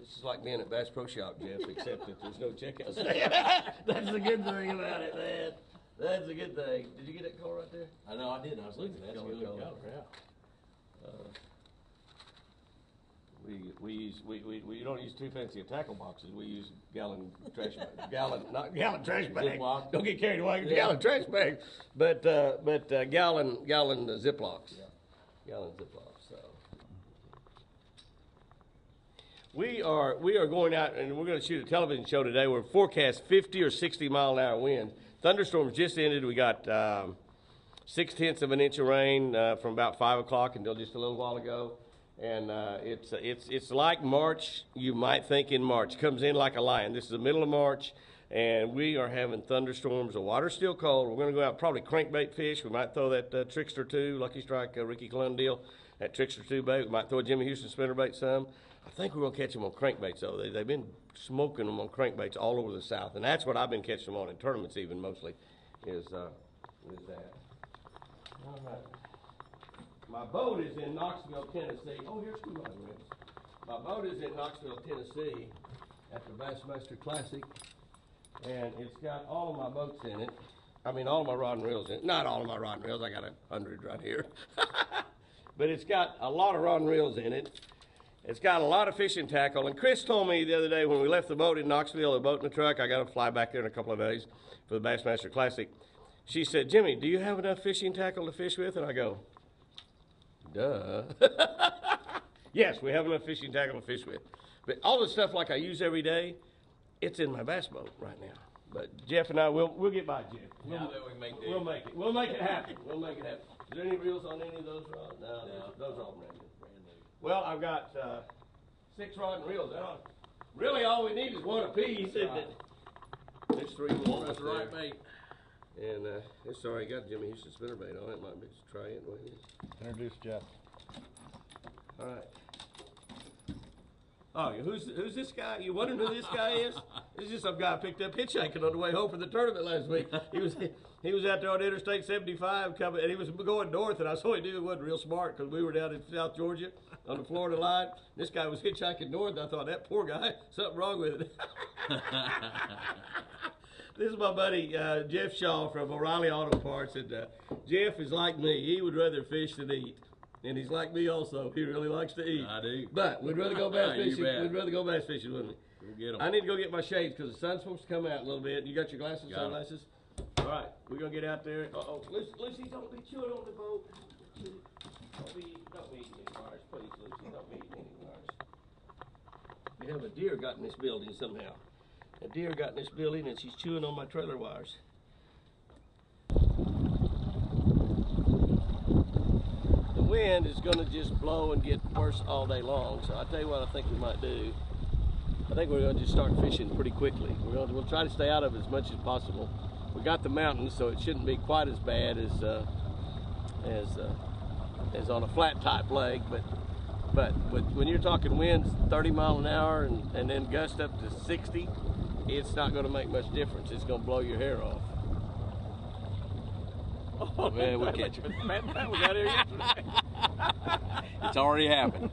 This is like being at Bass Pro Shop, Jeff, except that there's no checkout stand. That's the good thing about it, man. That's a good thing. Did you get that call right there? I know I did. I was looking at that. That's a good color. Yeah. We don't use too fancy of tackle boxes. We use gallon trash bags. Not gallon trash bags. Don't get carried away. Yeah. Gallon trash bags, but gallon Ziplocs. Yeah. Gallon Ziplocs. So we are going out and we're going to shoot a television show today. We're forecast 50 or 60 mile an hour wind. Thunderstorms just ended. We got 0.6 of an inch of rain from about 5 o'clock until just a little while ago. And it's like March. You might think in March. It comes in like a lion. This is the middle of March, and we are having thunderstorms. The water's still cold. We're going to go out probably crankbait fish. We might throw that Trickster 2, Lucky Strike, Ricky Clun deal, that Trickster 2 bait. We might throw a Jimmy Houston spinnerbait some. I think we're going to catch them on crankbaits, though. They've been smoking them on crankbaits all over the South, and that's what I've been catching them on in tournaments even mostly, is that. All right. My boat is in Knoxville, Tennessee. Oh, here's two line rigs. My boat is in Knoxville, Tennessee at the Bassmaster Classic, and it's got all of my boats in it. I mean, all of my rod and reels in it. Not all of my rod and reels. I got 100 right here. But it's got a lot of rod and reels in it. It's got a lot of fishing tackle. And Chris told me the other day when we left the boat in Knoxville, the boat in the truck, I got to fly back there in a couple of days for the Bassmaster Classic. She said, Jimmy, do you have enough fishing tackle to fish with? And I go, duh. Yes, we have enough fishing tackle to fish with. But all the stuff like I use every day, it's in my bass boat right now. But Jeff and I, we'll get by, Jeff. Now that we can make we'll make it. We'll make it happen. We'll make it happen. Is there any reels on any of those rods? No. Those are all brand new. Well, I've got 6 rod and reels. Really, all we need is one apiece. Right. There's 3 more. That's the right bait. And it's already got Jimmy Houston spinnerbait on it. Might be just try it the way it is. Introduce Jeff. All right. Oh, who's this guy? You wondering who this guy is? This is just some guy I picked up hitchhiking on the way home from the tournament last week. He was out there on Interstate 75 coming, and he was going north, and I saw him do it. Wasn't real smart because we were down in South Georgia on the Florida line. This guy was hitchhiking north, and I thought, that poor guy, something wrong with it. This is my buddy Jeff Shaw from O'Reilly Auto Parts, and Jeff is like me. He would rather fish than eat. And he's like me also. He really likes to eat. I do. But we'd rather go bass fishing. We'd rather go bass fishing, wouldn't we? We'll get 'em. I need to go get my shades because the sun's supposed to come out a little bit. You got your glasses, sunglasses? All right, we're going to get out there. Uh-oh. Lucy, don't be chewing on the boat. Don't be eating any wires. Please, Lucy, don't be eating any wires. We have a deer got in this building somehow. A deer got in this building and she's chewing on my trailer wires. The wind is going to just blow and get worse all day long. So I'll tell you what I think we might do. I think we're going to just start fishing pretty quickly. We'll try to stay out of it as much as possible. We got the mountains, so it shouldn't be quite as bad as on a flat type lake. But when you're talking winds 30 miles an hour and then gust up to 60, it's not going to make much difference. It's going to blow your hair off. Oh man, we'll catch you. Matt was out here yesterday. It's already happened.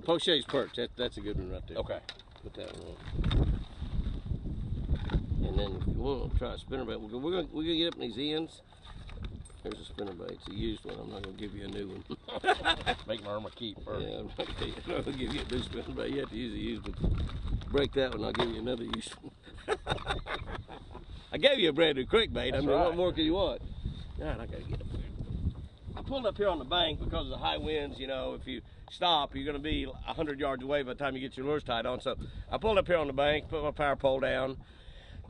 Pochet's perch. That's a good one right there. Okay. Put that one on. And then if you want to try a spinnerbait, we're gonna get up in these ends. There's a spinnerbait. It's a used one. I'm not gonna give you a new one. Make my Irma keep first. Yeah, I'm not gonna give you a new spinnerbait. You have to use a used one. Break that one. I'll give you another used one. I gave you a brand new crankbait. I mean, right. What more can you want? All right, I gotta get up there. I pulled up here on the bank because of the high winds. You know, if you stop, you're gonna be 100 yards away by the time you get your lures tied on. So I pulled up here on the bank, put my power pole down,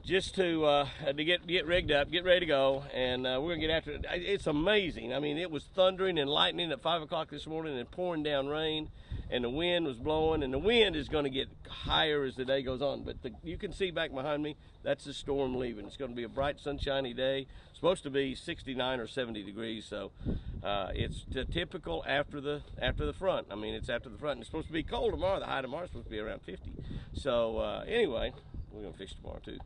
just to get rigged up, get ready to go, and we're gonna get after it. It's amazing. I mean, it was thundering and lightning at 5 o'clock this morning and pouring down rain, and the wind was blowing, and the wind is gonna get higher as the day goes on. But you can see back behind me, that's the storm leaving. It's gonna be a bright, sunshiny day. It's supposed to be 69 or 70 degrees, so it's the typical after the front. I mean, it's after the front. And it's supposed to be cold tomorrow. The high tomorrow is supposed to be around 50. So anyway, we're gonna fish tomorrow too.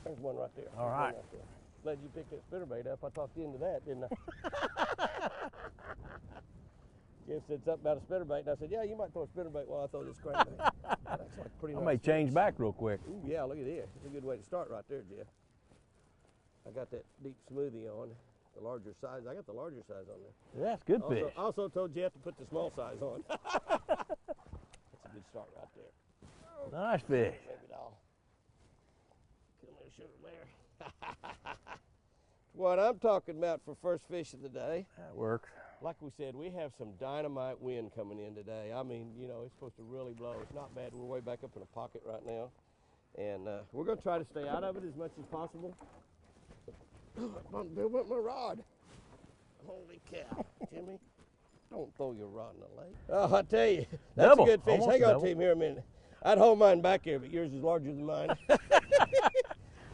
There's one right there. All right. Glad you picked that spinnerbait up. I talked you into that, didn't I? Jeff said something about a spinnerbait, and I said, yeah, you might throw a spinnerbait while I throw this crankbait. That's like pretty I nice may change fish. back real quick. Ooh, yeah, look at this. It's a good way to start right there, Jeff. I got that deep smoothie on, the larger size. I got the larger size on there. Yeah, it's good fish. Also told Jeff to put the small size on. That's a good start right there. Nice fish. Maybe doll. Come here, sugar bear. What I'm talking about for first fish of the day. That works. Like we said, we have some dynamite wind coming in today. I mean, you know, it's supposed to really blow. It's not bad. We're way back up in a pocket right now. And we're going to try to stay out of it as much as possible. Bill went my rod. Holy cow, Jimmy. Don't throw your rod in the lake. Oh, I tell you, that's Double. a good fish. Almost Hang on double. to him here a minute. I'd hold mine back here, but yours is larger than mine.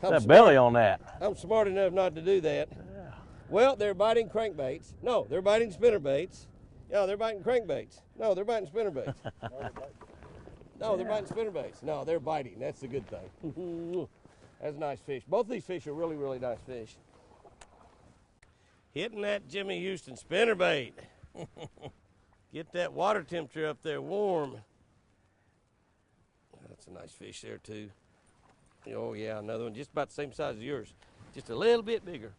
That belly on that. I'm smart enough not to do that. Yeah. Well, they're biting crankbaits. No, they're biting spinnerbaits. No, they're biting crankbaits. No, they're biting spinnerbaits. No, they're biting spinnerbaits. No, they're biting. That's the good thing. That's a nice fish. Both these fish are really, really nice fish. Hitting that Jimmy Houston spinnerbait. Get that water temperature up there warm. That's a nice fish there too. Oh yeah, another one just about the same size as yours. Just a little bit bigger.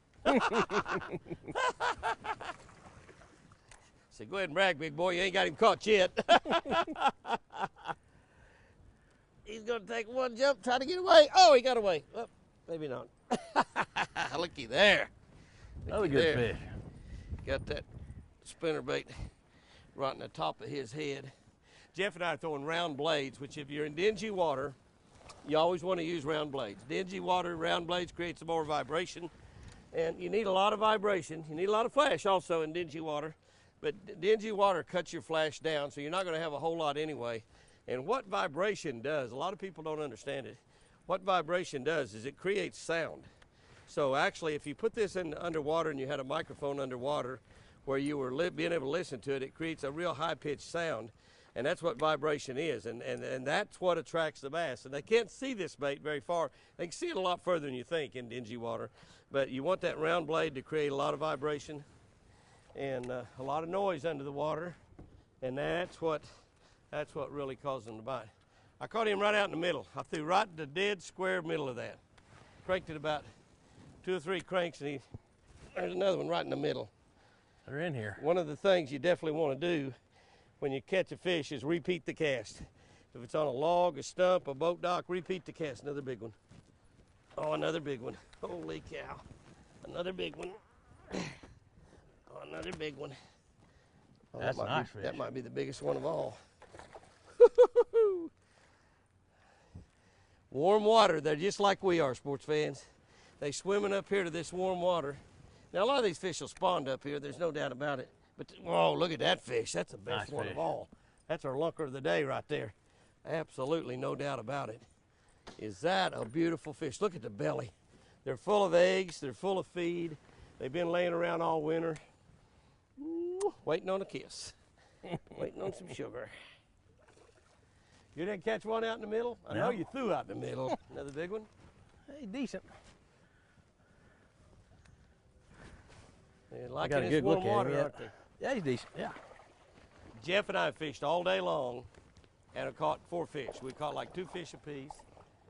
So go ahead and brag, big boy. You ain't got him caught yet. He's gonna take one jump, try to get away. Oh, he got away. Oh, maybe not. Looky there. Another good fish. Got that spinnerbait right in the top of his head. Jeff and I are throwing round blades, which if you're in dingy water, you always want to use round blades. Dingy water, round blades create some more vibration. And you need a lot of vibration. You need a lot of flash also in dingy water. But dingy water cuts your flash down, so you're not going to have a whole lot anyway. And what vibration does, a lot of people don't understand it. What vibration does is it creates sound. So actually, if you put this in underwater and you had a microphone underwater where you were being able to listen to it, it creates a real high-pitched sound. And that's what vibration is, and that's what attracts the bass. And they can't see this bait very far. They can see it a lot further than you think in dingy water. But you want that round blade to create a lot of vibration and a lot of noise under the water, and that's what really causes them to bite. I caught him right out in the middle. I threw right in the dead square middle of that. Cranked it about 2 or 3 cranks, and there's another one right in the middle. They're in here. One of the things you definitely want to do when you catch a fish is repeat the cast. If it's on a log, a stump, a boat dock, repeat the cast. Another big one. Oh, another big one. Holy cow. Another big one. Oh, another big one. Oh, that's a nice fish. That might be the biggest one of all. Warm water. They're just like we are, sports fans. They swimming up here to this warm water. Now, a lot of these fish will spawn up here. There's no doubt about it. But, whoa, look at that fish. That's the best one of all. That's our lunker of the day right there. Absolutely no doubt about it. Is that a beautiful fish? Look at the belly. They're full of eggs. They're full of feed. They've been laying around all winter. Ooh, waiting on a kiss. Waiting on some sugar. You didn't catch one out in the middle? I know you threw out in the middle. Another big one? Hey, decent. They're liking this warm water, aren't they? Yeah, he's decent, yeah. Jeff and I fished all day long and have caught 4 fish. We caught like 2 fish apiece,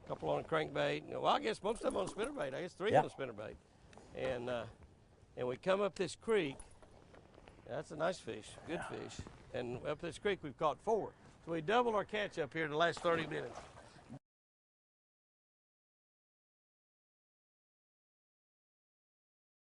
a couple on a crankbait. Well, I guess most of them on a spinnerbait. I guess 3 on a spinnerbait. And we come up this creek. That's a nice fish, good fish. And up this creek we've caught 4. So we doubled our catch up here in the last 30 minutes.